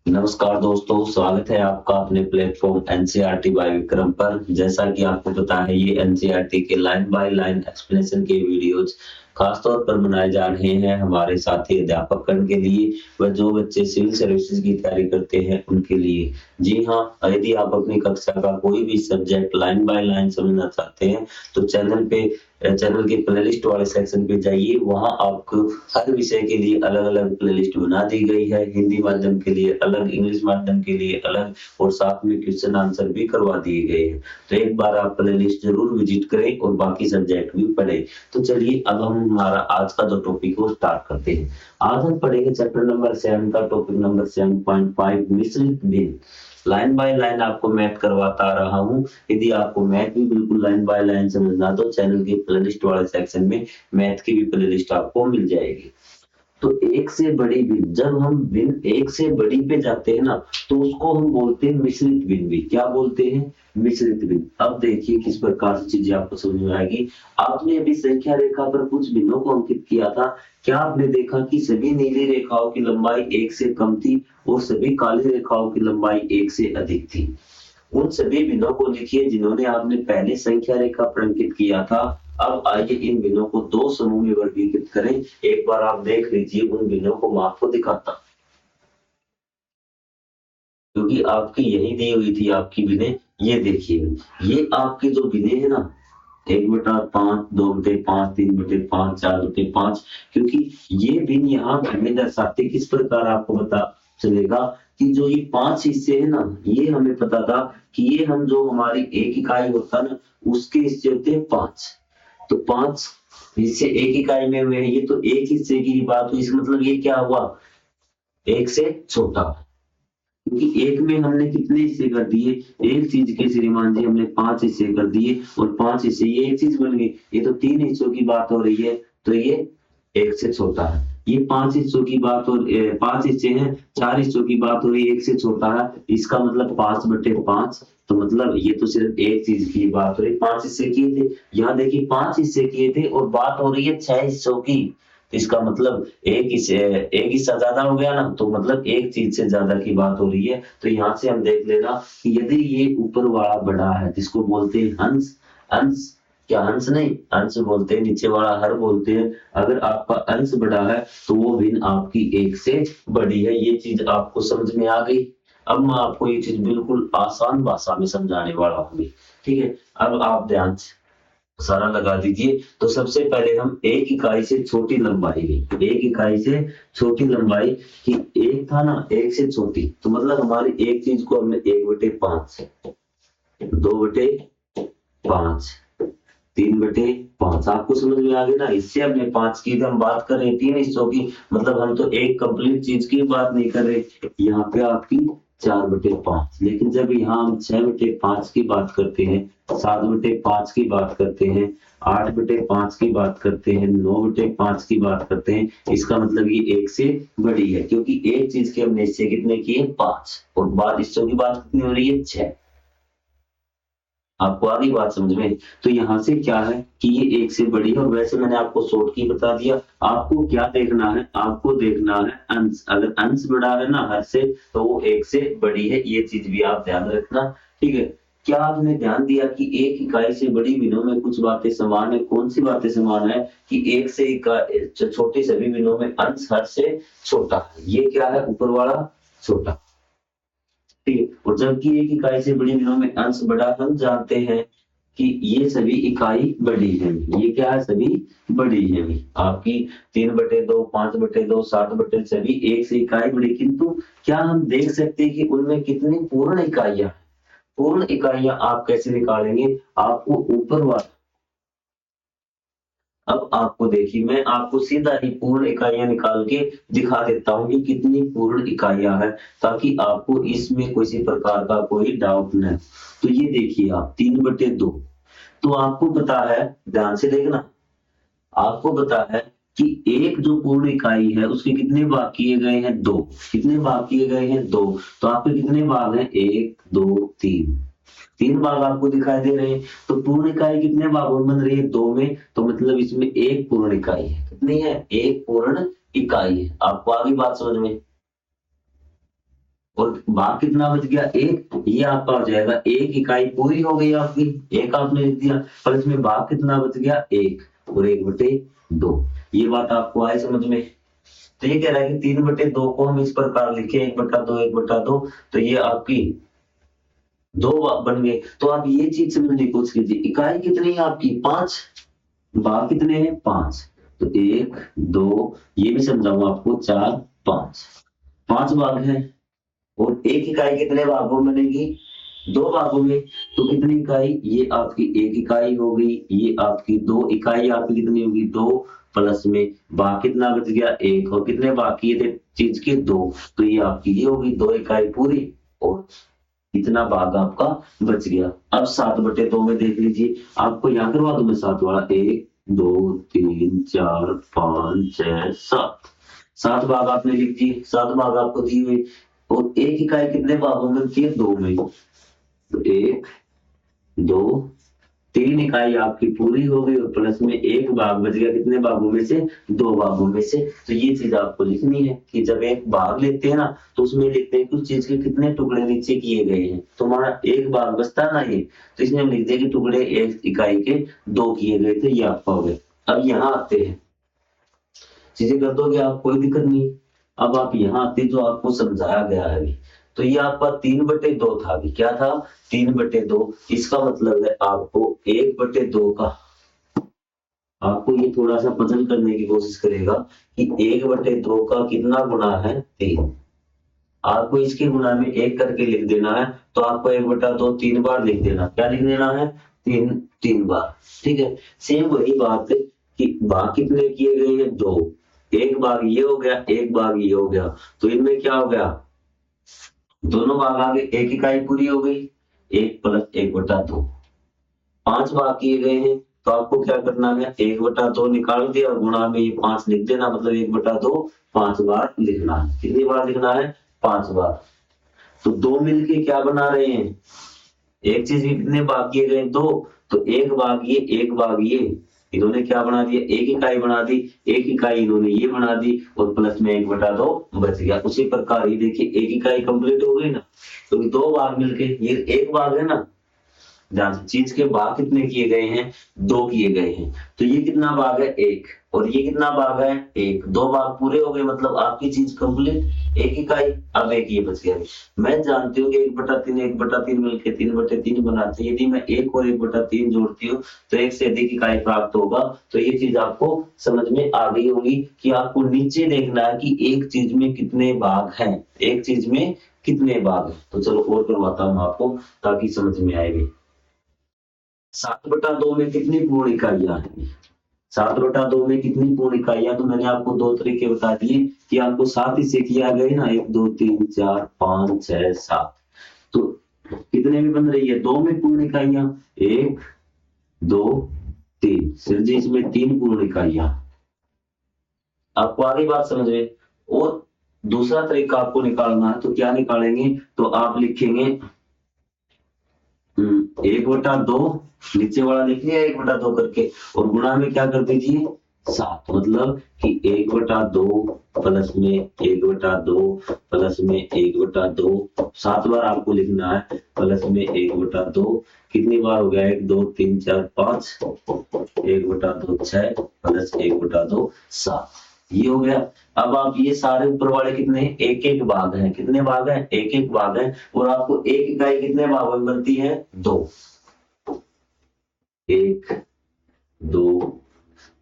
नमस्कार दोस्तों, स्वागत है आपका अपने प्लेटफॉर्म एनसीईआरटी बाय विक्रम पर। जैसा कि आपको पता है, ये एनसीईआरटी के लाइन बाय लाइन एक्सप्लेनेशन के वीडियोज खास तौर पर बनाए जा रहे हैं हमारे साथी अध्यापकगण के लिए व जो बच्चे सिविल सर्विसेज की तैयारी करते हैं उनके लिए। जी हाँ, यदि आप अपनी कक्षा का कोई भी सब्जेक्ट लाइन बाय लाइन समझना चाहते हैं तो चैनल के प्लेलिस्ट वाले सेक्शन पे जाइए। वहां आपको हर विषय के लिए अलग-अलग प्लेलिस्ट बना दी गई है। हिंदी माध्यम के लिए अलग, इंग्लिश माध्यम के लिए अलग और साथ में क्वेश्चन आंसर भी करवा दिए गए हैं। तो एक बार आप प्लेलिस्ट जरूर विजिट करें और बाकी सब्जेक्ट भी पढ़ें। तो चलिए अब हम हमारा आज का जो टॉपिक है वो स्टार्ट करते हैं। आज हम पढ़ेंगे चैप्टर नंबर 7 का टॉपिक नंबर 7.5 मिश्रित भिन्न। लाइन बाय लाइन आपको मैथ करवाता रहा हूँ। यदि आपको मैथ भी बिल्कुल लाइन बाय लाइन समझना तो चैनल के प्लेलिस्ट वाले सेक्शन में मैथ की भी प्लेलिस्ट आपको मिल जाएगी। तो एक से बड़ी भिन्न, जब हम भिन्न एक से बड़ी पे जाते हैं ना तो उसको हम बोलते हैं मिश्रित भिन्न भी। क्या बोलते हैं? मिश्रित भिन्न। अब देखिए किस प्रकार से चीजें आपको समझ में आएगी। आपने अभी संख्या रेखा पर कुछ भिन्नों को अंकित किया था। क्या आपने देखा कि सभी नीली रेखाओं की लंबाई एक से कम थी और सभी काली रेखाओं की लंबाई एक से अधिक थी? उन सभी भिन्नों को लिखिए जिन्होंने आपने पहले संख्या रेखा पर अंकित किया था। अब आइए इन भिन्नों को दो समूह में वर्गीकृत करें। एक बार आप देख लीजिए उन भिन्नों को मैं आपको दिखाता, क्योंकि आपकी यही दी हुई थी आपकी भिन्नें। ये देखिए, ये आपके जो भिन्नें है ना, 1/5, 2/5, 3/5, 4/5, क्योंकि ये भिन्न यहाँ हमें दर्शाते किस प्रकार आपको पता चलेगा कि जो ये 5 हिस्से है ना, ये हमें पता था कि ये हम जो हमारी एक इकाई होता है ना, उसके हिस्से होते हैं 5। तो 5 हिस्से एक इकाई में हुए हैं, ये तो एक हिस्से की बात हुई। इसका मतलब ये क्या हुआ? एक से छोटा। क्योंकि एक में हमने कितने हिस्से कर दिए? एक चीज के श्रीमान जी हमने 5 हिस्से कर दिए और 5 हिस्से ये एक चीज बन गई। ये तो 3 हिस्सों की बात हो रही है, तो ये एक से छोटा है। ये 5 हिस्सों की बात हो 5 हिस्से हैं, 4 हिस्सों की बात हो रही है, एक से छोटा है। इसका मतलब 5/5। तो मतलब ये तो सिर्फ एक चीज की बात हो रही है। 5 हिस्से किए थे, यहाँ देखिए 5 हिस्से किए थे और बात हो रही है 6 हिस्सों की। तो इसका मतलब एक हिस्सा ज्यादा हो गया ना, तो मतलब एक चीज से ज्यादा की बात हो रही है। तो यहाँ से हम देख लेना कि यदि ये ऊपर वाला बड़ा है जिसको बोलते हैं हंस, अंश, क्या हंस नहीं, अंश बोलते हैं, नीचे वाला हर बोलते हैं। अगर आपका अंश बड़ा है तो वो भिन्न आपकी एक से बड़ी है। ये चीज आपको समझ में आ गई। अब मैं आपको ये चीज बिल्कुल आसान भाषा में समझाने वाला हूँ। ठीक है, अब आप ध्यान से सारा लगा दीजिए। तो सबसे पहले हम एक इकाई से छोटी लंबाई की, एक इकाई से छोटी लंबाई की, एक था ना, एक से छोटी, तो मतलब हमारी एक चीज को हमने 1/5, 2/5, 3/5, आपको समझ में आ गई ना। इससे हमने 5 की, हम बात कर रहे हैं 3 हिस्सों की, मतलब हम तो एक कंप्लीट चीज की बात नहीं कर रहे। यहाँ पे आपकी 4/5। लेकिन जब यहाँ हम 6/5 की बात करते हैं, 7/5 की बात करते हैं, 8/5 की बात करते हैं, 9/5 की बात करते हैं, इसका मतलब ये एक से बड़ी है, क्योंकि एक चीज के हमने हिस्से कितने किए? 5, और बाद हिस्सों की बात कितनी हो रही है? 6। आपको आ गई बात समझ में? तो यहाँ से क्या है कि ये एक से बड़ी है। और वैसे मैंने आपको शॉर्ट की बता दिया। आपको क्या देखना है? आपको देखना है अंश। अगर अंश बड़ा है ना हर से, तो वो एक से बड़ी है। ये चीज भी आप ध्यान रखना। ठीक है, क्या आपने ध्यान दिया कि एक इकाई से बड़ी भिन्नों में कुछ बातें समान है? कौन सी बातें समान है? कि एक से छोटी सभी भिन्नों में अंश हर से छोटा है। ये क्या है? ऊपर वाला छोटा। ठीक है, और जबकि एक इकाई से बड़ी भिन्नों में अंश बड़ा, हम जानते हैं कि ये सभी इकाई बड़ी है। ये क्या है? सभी बड़ी है। आपकी 3/2, 5/2, 7/, सभी एक से इकाई बड़ी। किंतु क्या हम देख सकते हैं कि उनमें कितनी पूर्ण इकाइयां? पूर्ण इकाइयां आप कैसे निकालेंगे? आपको ऊपर वाला, अब आपको देखिए, मैं आपको सीधा ही पूर्ण इकाइयां निकाल के दिखा देता हूँ कि कितनी पूर्ण इकाइयां हैं, ताकि आपको इसमें किसी प्रकार का कोई डाउट न। तो ये देखिए आप 3/2, तो आपको पता है, ध्यान से देखना, आपको पता है कि एक जो पूर्ण इकाई है उसके कितने भाग किए गए हैं? 2। कितने भाग किए गए हैं? 2। तो आपके कितने भाग हैं? 1, 2, 3। 3 भाग आपको दिखाई दे रहे हैं। तो पूर्ण इकाई कितने भागों में बन रही है? 2 में। तो मतलब इसमें एक पूर्ण इकाई है। कितनी है? एक पूर्ण इकाई है। आपको आगे बात समझ में? और भाग कितना बच गया, एक। ये आपका हो जाएगा एक इकाई पूरी हो गई आपकी, एक आपने लिख दिया, पर इसमें भाग कितना बच गया, एक, और 1/2। ये बात आपको आई समझ में। तो ये कह रहा है कि 3/2 को हम इस प्रकार लिखे, 1/2 1/2, तो ये आपकी दो बन गए। तो आप ये चीज समझने की कोशिश कीजिए, इकाई कितनी है आपकी, 5, भाग कितने हैं, 5। तो 1 2, ये भी समझाऊंगा आपको, 4 5, 5 भाग है। और एक इकाई कितने भागों में बनेगी, 2 भागों में। तो कितनी इकाई, ये आपकी 1 इकाई हो गई, ये आपकी 2 इकाई, आपकी कितनी होगी, 2, प्लस में भाग कितना बच गया, 1, और कितने भाग किए थे चीज के, 2। तो ये आपकी ये होगी 2 इकाई पूरी, और इतना भाग आपका बच गया। अब 7/2 में देख लीजिए, आपको यहाँ करवा दूं मैं 7 वाला, 1 2 3 4 5 6 7, 7 भाग आपने लिख दिए, 7 भाग आपको दिए हुए। और एक इकाई कितने भागों में बनती है, 2 में। तो 1 2 3 इकाई आपकी पूरी हो गई, और प्लस में एक भाग बच गया, कितने भागों में से, 2 भागों में से। तो ये चीज आपको लिखनी है कि जब एक भाग लेते हैं ना, तो उसमें लिखते हैं कि उस चीज के कितने टुकड़े नीचे किए गए हैं। तो हमारा एक भाग बचता ना ये, तो इसमें हम लिख दें कि टुकड़े एक इकाई के 2 किए गए थे, ये आपका हो गया। अब यहाँ आते हैं, चीजें कर दोगे आप, कोई दिक्कत नहीं। अब आप यहाँ आते, जो आपको समझाया गया है अभी, तो ये आपका 3/2 था। अभी क्या था, 3/2। इसका मतलब है आपको 1/2 का, आपको ये थोड़ा सा पसंद करने की कोशिश करेगा कि 1/2 का कितना गुना है, 3। आपको इसके गुना में 1 करके लिख देना है, तो आपको 1/2 3 बार लिख देना, क्या लिख देना है, 3 बार। ठीक है, सेम वही बात है कि भाग कितने किए गए हैं, 2। एक भाग ये हो गया, एक भाग ये हो गया, तो इनमें क्या हो गया, दोनों भाग आगे, एक इकाई पूरी हो गई, 1 प्लस 1/2। 5 भाग किए गए हैं, तो आपको क्या करना है, 1/2 निकाल दिया और गुणा में ये 5 लिख देना, मतलब 1/2 5 बार लिखना है। कितनी बार लिखना है, 5 बार। तो 2 मिलके क्या बना रहे हैं, एक चीज के कितने भाग किए गए, 2। तो एक भाग ये, एक भाग ये, इन्होंने क्या बना दिया, एक इकाई बना दी, एक इकाई इन्होंने ये बना दी, और प्लस में 1/2 बच गया। उसी प्रकार ये देखिए, एक इकाई कंप्लीट हो गई ना, तो 2 भाग मिलके, ये एक भाग है ना, ध्यान से, चीज के भाग कितने किए गए हैं, 2 किए गए हैं। तो ये कितना भाग है, 1, और ये कितना भाग है, 1। 2 भाग पूरे हो गए, मतलब आपकी चीज कंप्लीट, एक इकाई। अब एक ये बच गया। मैं जानती हूँ कि 1/3 मिलकर 3/3 बनाते हैं। यदि मैं 1 और 1/3 जोड़ती हूँ, तो 1 से अधिक इकाई प्राप्त होगा। तो ये चीज आपको समझ में आ गई होगी कि आपको नीचे देखना है कि एक चीज में कितने भाग हैं, एक चीज में कितने भाग हैं। तो चलो और करवाता हूँ आपको, ताकि समझ में आएगी। 7/2 में कितनी पूर्ण इकाइयां हैं, 7/2 में कितनी पूर्ण इकाइयां, तो मैंने आपको 2 तरीके बता दिए कि आपको 7 हिस्से किया गए ना, 1 2 3 4 5 6 7। तो कितने में बन रही है, 2 में पूर्ण इकाइयां, 1 2 3, सिर्फ जी इसमें 3 पूर्ण इकाइयां। आपको आगे बात समझ में। और दूसरा तरीका आपको निकालना है, तो क्या निकालेंगे, तो आप लिखेंगे 1/2, नीचे वाला लिख लिया 1/2 करके, और गुणा में क्या कर दीजिए, 7। मतलब कि 1/2 प्लस में 1/2 प्लस में 1/2, 7 बार आपको लिखना है, प्लस में 1/2। कितनी बार हो गया, 1 2 3 4 5, 1/2 6 प्लस 1/2 7, ये हो गया। अब आप ये सारे ऊपर वाले कितने हैं, एक एक भाग हैं, कितने भाग हैं, एक एक भाग हैं। और आपको एक इकाई कितने भागों में बनती है, 2। 1 2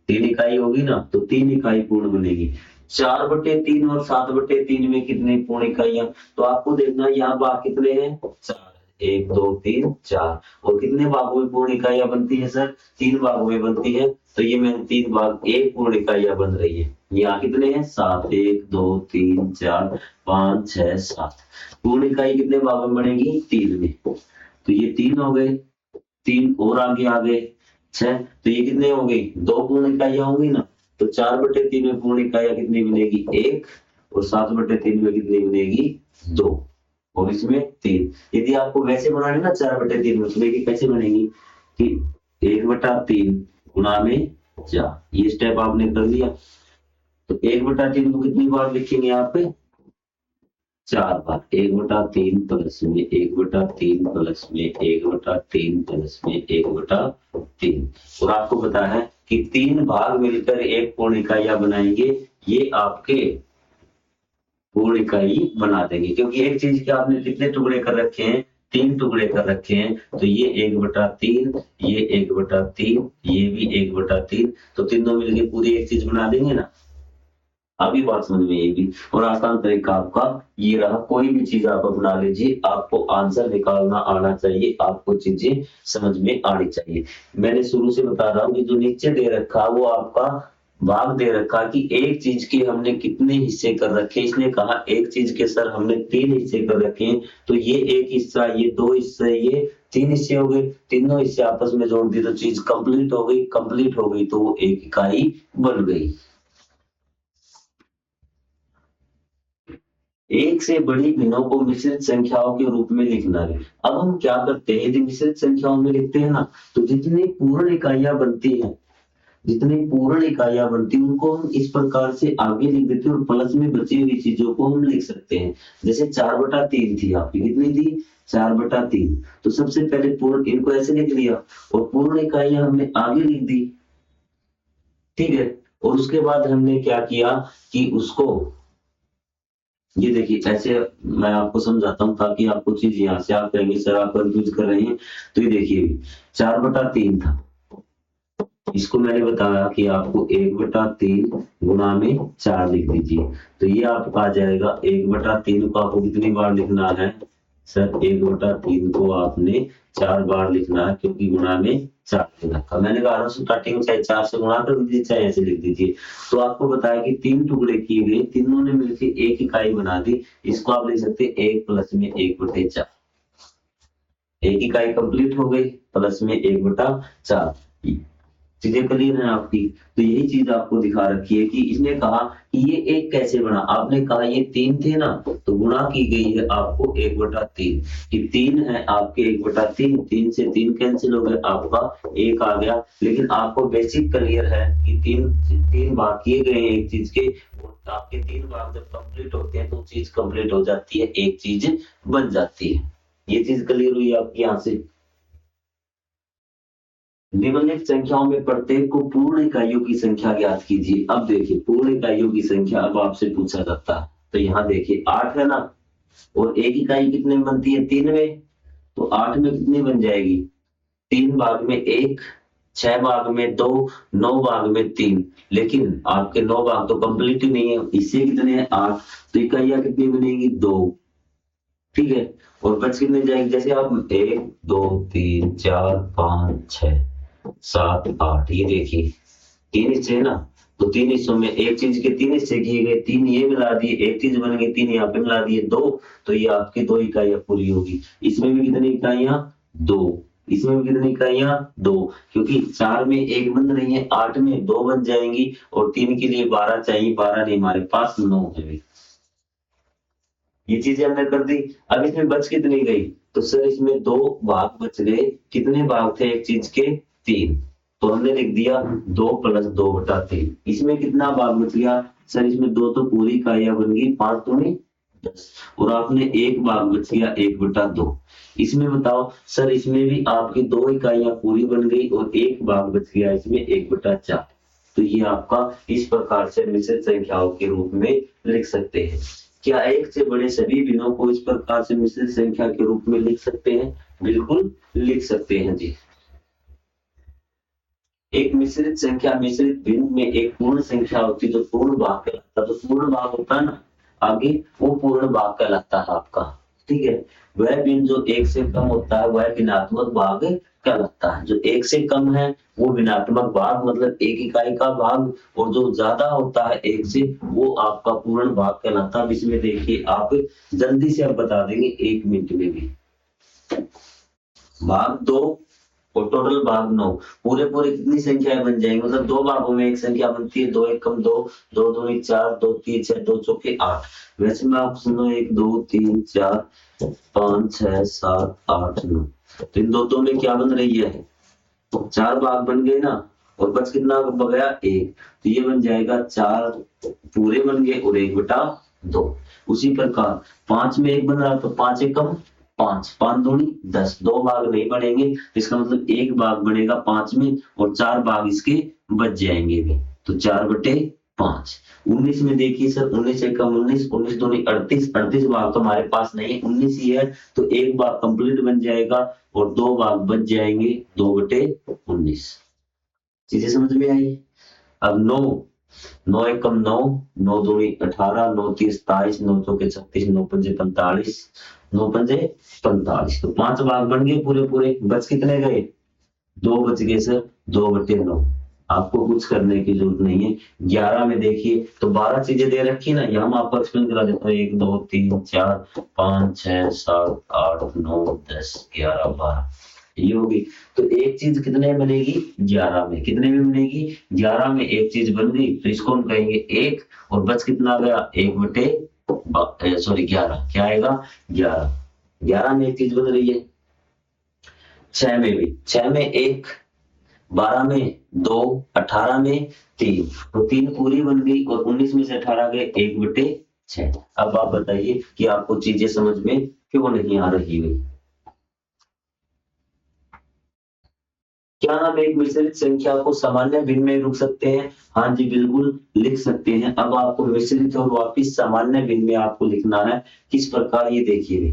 3 इकाई होगी ना, तो 3 इकाई पूर्ण बनेगी। 4/3 और 7/3 में कितने पूर्ण इकाइयां, तो आपको देखना यहाँ भाग कितने हैं, 4। 1 2 3 4, और कितने भागों में पूर्ण इकाइयां बनती है सर, 3 भागों में बनती है। तो ये मैंने 3 भाग, एक पूर्ण इकाइयां बन रही है। यहाँ कितने हैं, 7। 1 2 3 4 5 6 7, पूर्ण इकाई कितने भागों में बनेगी, 3 में। तो ये 3 हो गए, 3 और आगे आ गए 6। तो ये कितने हो गई, 2 पूर्ण इकाइयां होंगी ना। तो 4/3 में पूर्ण इकाइयां कितनी बनेगी, 1, और 7/3 में कितनी बनेगी, 2, और इसमें 3। यदि आपको वैसे बनानी ना 4/3 में, तो देखिए कैसे बनेगी कि 1/3 गुणा में 4, ये स्टेप आपने कर लिया। तो 1/3 को कितनी बार लिखेंगे यहाँ पे, 4 बार 1/3 प्लस में 1/3 प्लस में 1/3 प्लस में 1/3। और आपको पता है कि 3 भाग मिलकर एक पूर्ण इकाइयां बनाएंगे, ये आपके पूर्ण इकाई बना देंगे, क्योंकि एक चीज के आपने कितने टुकड़े कर रखे हैं, 3 टुकड़े कर रखे हैं, तो ये 1/3, ये 1/3, ये भी 1/3, तो तीनों मिलके पूरी एक चीज बना देंगे ना। अभी बात समझ में आएगी। और आसान तरीका आपका ये रहा, कोई भी चीज आप अपना लीजिए, आपको आंसर निकालना आना चाहिए, आपको चीजें समझ में आनी चाहिए। मैंने शुरू से बता रहा हूँ कि जो नीचे दे रखा वो आपका भाग दे रखा कि एक चीज के हमने कितने हिस्से कर रखे। इसने कहा एक चीज के सर हमने 3 हिस्से कर रखे हैं, तो ये एक हिस्सा, ये 2 हिस्से, ये 3 हिस्से हो गए, तीनों हिस्से आपस में जोड़ दिए तो चीज कंप्लीट हो गई। कंप्लीट हो गई तो वो एक इकाई बन गई। एक से बड़ी भिन्नों को मिश्रित संख्याओं के रूप में लिखना है। अब हम क्या करते हैं, यदि मिश्रित संख्याओं में लिखते हैं ना, तो जितनी पूर्ण इकाइयां बनती हैं, जितनी पूर्ण इकाइयां बनती हैं उनको हम इस प्रकार से आगे लिख देते हैं और प्लस में बची हुई चीजों को हम लिख सकते हैं। जैसे 4/3 थी आपकी, कितनी थी, 4/3, तो सबसे पहले पूर्ण, इनको ऐसे लिख लिया और पूर्ण इकाइयां हमने आगे लिख दी, ठीक है। और उसके बाद हमने क्या किया कि उसको, ये देखिए ऐसे मैं आपको समझाता हूँ ताकि आपको चीज यहाँ से आप कहेंगे सर आप कंफ्यूज कर रहे हैं। तो ये देखिए 4/3 था, इसको मैंने बताया कि आपको 1/3 गुणा में 4 लिख दीजिए, तो ये आपका आ जाएगा 1/3 को आपको कितनी बार लिखना है सर, 1/3 को आपने 4 बार लिखना है, क्योंकि गुणा में 4 दे रखा। मैंने कहा स्टार्टिंग में चाहे 4 से गुणा कर दीजिए चाहे ऐसे लिख दीजिए। तो आपको बताया कि 3 टुकड़े किए गए, तीनों ने मिलकर एक इकाई बना दी। इसको आप लिख सकते हैं 1 प्लस में 1/4, एक इकाई कंप्लीट हो गई, प्लस में 1/4। चीजें क्लियर है आपकी। तो यही चीज आपको दिखा रखी है कि इसने कहा कि ये एक कैसे बना। आपने कहा ये 3 थे ना, तो गुणा की गई है आपको 1/3, कि 3 है आपके 1/3, 3 से 3 कैंसिल हो गए, आपका 1 आ गया। लेकिन आपको बेसिक क्लियर है कि 3 भाग किए गए हैं एक चीज के, और आपके 3 भाग जब कंप्लीट होते हैं तो चीज कंप्लीट हो जाती है, एक चीज बन जाती है। ये चीज क्लियर हुई आपकी यहाँ से। निम्नलिखित संख्याओं में प्रत्येक को पूर्ण इकाइयों की संख्या ज्ञात कीजिए। अब देखिए पूर्ण इकाइयों की संख्या अब आपसे पूछा जाता है, तो यहाँ देखिए 8 है ना, और एक इकाई कितने में बनती है, 3 में, तो 8 में कितनी बन जाएगी, 3 भाग में 1, 6 भाग में 2, 9 भाग में 3। लेकिन आपके 9 भाग तो कंप्लीट ही नहीं है, इससे कितने हैं 8, तो इकाइयां कितनी बनेगी 2, ठीक है। और बच कितने जाएंगे, जैसे आप 1 2 3 4 5 6 7 8, ये देखिए 3 हिस्से है ना, तो 3 हिस्सों में एक चीज के 3 हिस्से किए गए, 3 ये मिला दिए, एक चीज बन गई, 3 यहाँ पे मिला दिए 2, तो ये आपकी 2 इकाइयां पूरी होगी। इसमें भी कितनी इकाइयां 2, इसमें भी कितनी इकाइयां 2, क्योंकि 4 में 1 बन रही है, 8 में 2 बन जाएंगी, और 3 के लिए 12 चाहिए, 12 नहीं हमारे पास 9 है। ये चीजें हमने कर दी। अब इसमें बच कितनी गई, तो सर इसमें 2 भाग बच गए, कितने भाग थे एक चीज के, 3, तो हमने लिख दिया 2 प्लस 2/3। इसमें कितना भाग बच गया सर, इसमें 2 तो पूरी इकाइयां बन गई, 5 तो नहीं 10, और आपने एक भाग बच गया 1/2। इसमें बताओ सर, इसमें भी आपकी 2 इकाइयां पूरी बन गई और एक भाग बच गया इसमें 1/4। तो ये आपका इस प्रकार से मिश्रित संख्याओं के रूप में लिख सकते हैं। क्या एक से बड़े सभी भिन्नों को इस प्रकार से मिश्रित संख्या के रूप में लिख सकते हैं, बिल्कुल लिख सकते हैं जी। एक मिश्रित संख्या, मिश्रित भिन्न में एक पूर्ण संख्या होती है, जो पूर्ण भाग कहलाता है, तो पूर्ण भाग होता है ना आगे, वो पूर्ण भाग कहलाता है आपका, ठीक है। वह भिन्न जो एक से कम होता है वह भिन्नात्मक भाग कहलाता है। जो एक से कम है वो भिन्नात्मक भाग, मतलब एक इकाई का भाग, और जो ज्यादा होता है एक से, वो आपका पूर्ण भाग कहलाता है। अब इसमें देखिए आप जल्दी से आप बता देंगे 1 मिनट में भी। भाग 2 और टोटल भाग 9, पूरे पूरे कितनी संख्याएं बन जाएंगी, मतलब 2 भागों में एक संख्या बनती है, 2 एक कम 2, 2 दूनी 4, 2 तीन 6, 2 चौके 8। वैसे मैं आप सुनो 1 2 3 4 5 6 7 8 9, तो इन दो में क्या बन रही है, 4 भाग बन गए ना, और बच कितना गया 1, तो ये बन जाएगा 4 पूरे बन गए और 1/2। 2। उसी प्रकार 5 में 1 बन रहा तो 5 एकम 5, 5 दूनी 10, 2 भाग नहीं बनेंगे, इसका मतलब 1 भाग बनेगा 5 में और 4 भाग इसके बच जाएंगे भी, तो 4/5। 19 में देखिए सर, 19 एकम 19, 19 दूनी 38, 38 भाग तो हमारे पास नहीं है, 19 ही है, तो 1 भाग कंप्लीट बन जाएगा और 2 भाग बच जाएंगे, 2/19। चीजें समझ में आई? अब 9, 9 एकम 9, 9 दूनी 18, 9 तीस 27, 9 चौके 36, 9 पंजे 45, 9 पंजे 45, तो 5 भाग बन गए पूरे पूरे, बच कितने गए? 2 बच गए सर, 2/9। आपको कुछ करने की जरूरत नहीं है। 11 में देखिए तो 12 चीजें दे रखी ना, यहाँ मैं आपको एक्सप्लेन करा देता हूँ। 1 2 3 4 5 6 7 8 9 10 11 12 ये होगी। तो एक चीज कितने में बनेगी? 11 में। कितने में बनेगी? 11 में एक चीज बन गई तो इसको हम कहेंगे 1, और बच कितना गया? 1/11। क्या आएगा? 11। 11 में एक चीज बन रही है। 6 में भी, 6 में 1, 12 में 2, 18 में 3, तो 3 पूरी बन गई और 19 में से 18 गए 1/6। अब आप बताइए कि आपको चीजें समझ में क्यों नहीं आ रही हुई? क्या हम एक मिश्रित संख्या को सामान्य भिन्न में लिख सकते हैं? हाँ जी बिल्कुल लिख सकते हैं। अब आपको मिश्रित और वापिस सामान्य भिन्न में आपको लिखना है। किस प्रकार? ये देखिए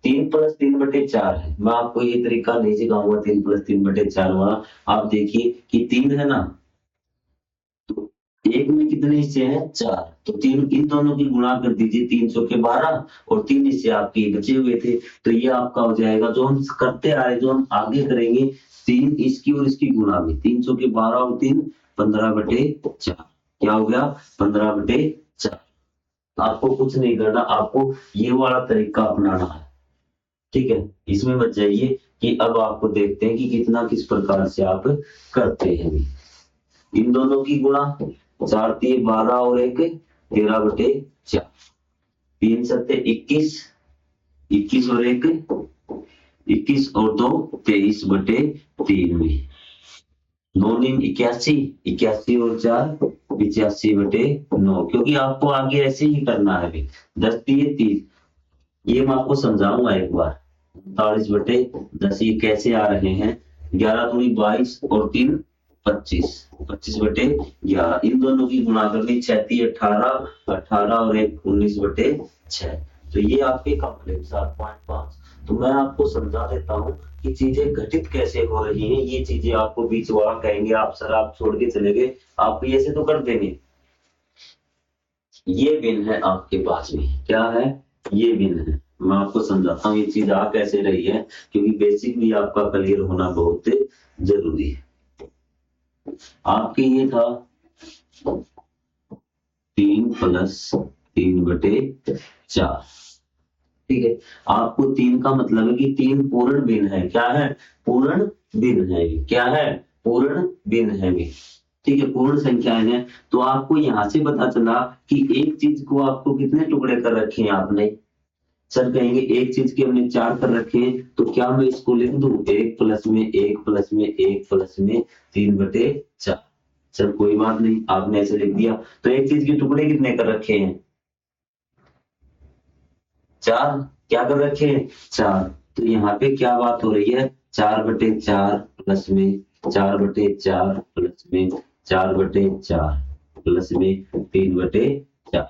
3 + 3/4 है। मैं आपको ये तरीका नहीं सिखाऊंगा 3 + 3/4 वाला। आप देखिए कि 3 है ना, तो एक में कितने हिस्से हैं? 4, तो 3 इन दोनों की गुणा कर दीजिए, 3 चौके 12 और 3 हिस्से आपके बचे हुए थे, तो ये आपका हो जाएगा। जो हम करते आ रहे, जो हम आगे करेंगे, 3 इसकी और इसकी गुणा में, 3 चौके 12 और 3 15/4। क्या हो गया? 15/4। आपको कुछ नहीं करना, आपको ये वाला तरीका अपनाना है, ठीक है? इसमें मत जाइए कि अब आपको देखते हैं कि कितना किस प्रकार से आप करते हैं। इन दोनों की गुणा, 4 3 12 और 1 13/4, 3 7 21, 21 और 1 21 और 2 23/3 में, 9 9 81, 81 और 4 85/9, क्योंकि आपको आगे ऐसे ही करना है भी। 10 3 30, ये मैं आपको समझाऊंगा एक बार। 39/10 ये कैसे आ रहे हैं? 11 दूनी 22 और 3 25, 25/11। इन दोनों की गुणा करनी, 6 3 18, 18 और 1 19/6, तो ये आपके कंप्लीट 7.5। तो मैं आपको समझा देता हूँ कि चीजें घटित कैसे हो रही हैं। ये चीजें आपको बीच वाला कहेंगे, आप सर आप छोड़ के चले गए, आप ये से तो कर देंगे। ये बिन है आपके पास में, क्या है? ये बिन है। मैं आपको समझाता हूँ ये चीज आ कैसे रही है, क्योंकि बेसिक भी आपका क्लियर होना बहुत जरूरी है। आपके ये था 3 + 3/4, ठीक है? आपको 3 का मतलब है कि 3 पूर्ण भिन्न है। क्या है? पूर्ण भिन्न है। क्या है? पूर्ण भिन्न है भी, ठीक है? पूर्ण संख्याएं हैं। तो आपको यहां से पता चला कि एक चीज को आपको कितने टुकड़े कर रखे हैं आपने? सर कहेंगे एक चीज के हमने 4 कर रखे हैं, तो क्या मैं इसको लिख दूं 1 + में 1 + में 1 + में 3/4? सर कोई बात नहीं, आपने ऐसे लिख दिया। तो एक चीज के टुकड़े कितने कर रखे हैं? 4। क्या कर रखे हैं? 4। तो यहाँ पे क्या बात हो रही है? 4/4 प्लस में 4/4 प्लस में 4/4 प्लस में 3/4।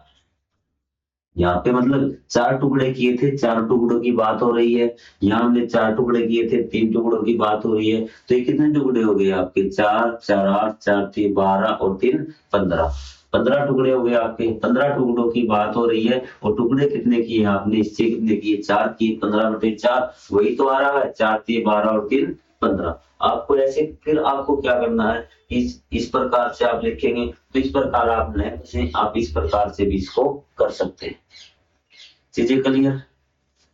यहाँ पे मतलब 4 टुकड़े किए थे, 4 टुकड़ों की बात हो रही है। यहाँ हमने 4 टुकड़े किए थे, 3 टुकड़ों की बात हो रही है। तो ये कितने टुकड़े हो गए आपके? 4 4 8 4 3 12 और 3 15, 15 टुकड़े हो गए आपके। 15 टुकड़ों की बात हो रही है और टुकड़े कितने किए आपने? इससे कितने किए? 4 किए, 15/4 वही तो आ रहा है। 4 3 12 और 3 15। आपको ऐसे फिर आपको क्या करना है? इस प्रकार से आप लिखेंगे, तो इस प्रकार आप इस प्रकार से भी इसको कर सकते हैं। चीजें क्लियर?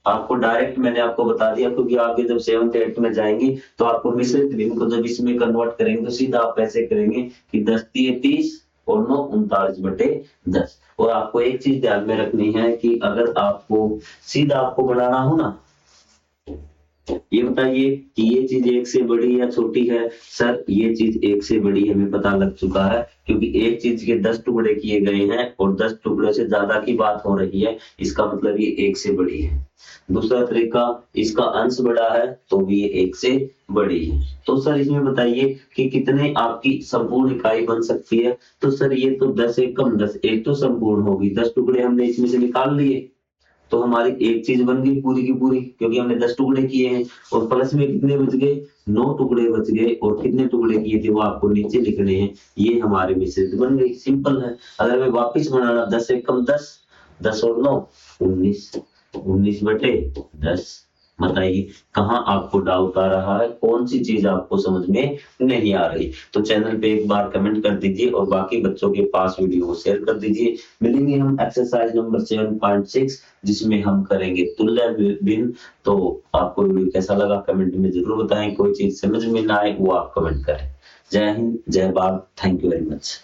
आपको डायरेक्ट मैंने आपको बता दिया, क्योंकि आगे जब 7th 8th में जाएंगे तो आपको मिश्रित भिन्न को जब इसमें कन्वर्ट करेंगे तो सीधा आप ऐसे करेंगे कि 10 3 30 और 9 39/10। और आपको एक चीज ध्यान में रखनी है कि अगर आपको सीधा आपको बनाना हो ना, ये बताइए कि ये चीज एक से बड़ी या छोटी है। सर ये चीज एक से बड़ी हमें पता लग चुका है, क्योंकि एक चीज के 10 टुकड़े किए गए हैं और 10 टुकड़े से ज्यादा की बात हो रही है, इसका मतलब ये एक से बड़ी है। दूसरा तरीका, इसका अंश बड़ा है तो भी ये एक से बड़ी है। तो सर इसमें बताइए कि कितने आपकी संपूर्ण इकाई बन सकती है। तो सर ये तो 10 एकम 10, एक तो संपूर्ण होगी, 10 टुकड़े हमने इसमें से निकाल लिए तो हमारी एक चीज बन गई पूरी की पूरी, क्योंकि हमने 10 टुकड़े किए हैं। और प्लस में कितने बच गए, 9 टुकड़े बच गए, और कितने टुकड़े किए थे वो आपको नीचे लिखने हैं। ये हमारे मिश्रित बन गई, सिंपल है। अगर मैं वापिस बनाना, 10 एकम 10, 10 और 9 19, 19 बटे 10। बताइए कहाँ आपको डाउट आ रहा है, कौन सी चीज आपको समझ में नहीं आ रही। तो चैनल पे एक बार कमेंट कर दीजिए और बाकी बच्चों के पास वीडियो को शेयर कर दीजिए। मिलेंगे हम एक्सरसाइज नंबर 7.6 जिसमें हम करेंगे तुल्य भिन्न। तो आपको वीडियो कैसा लगा कमेंट में जरूर बताएं। कोई चीज समझ में ना आए वो आप कमेंट करें। जय हिंद, जय Bharat, thank you very much.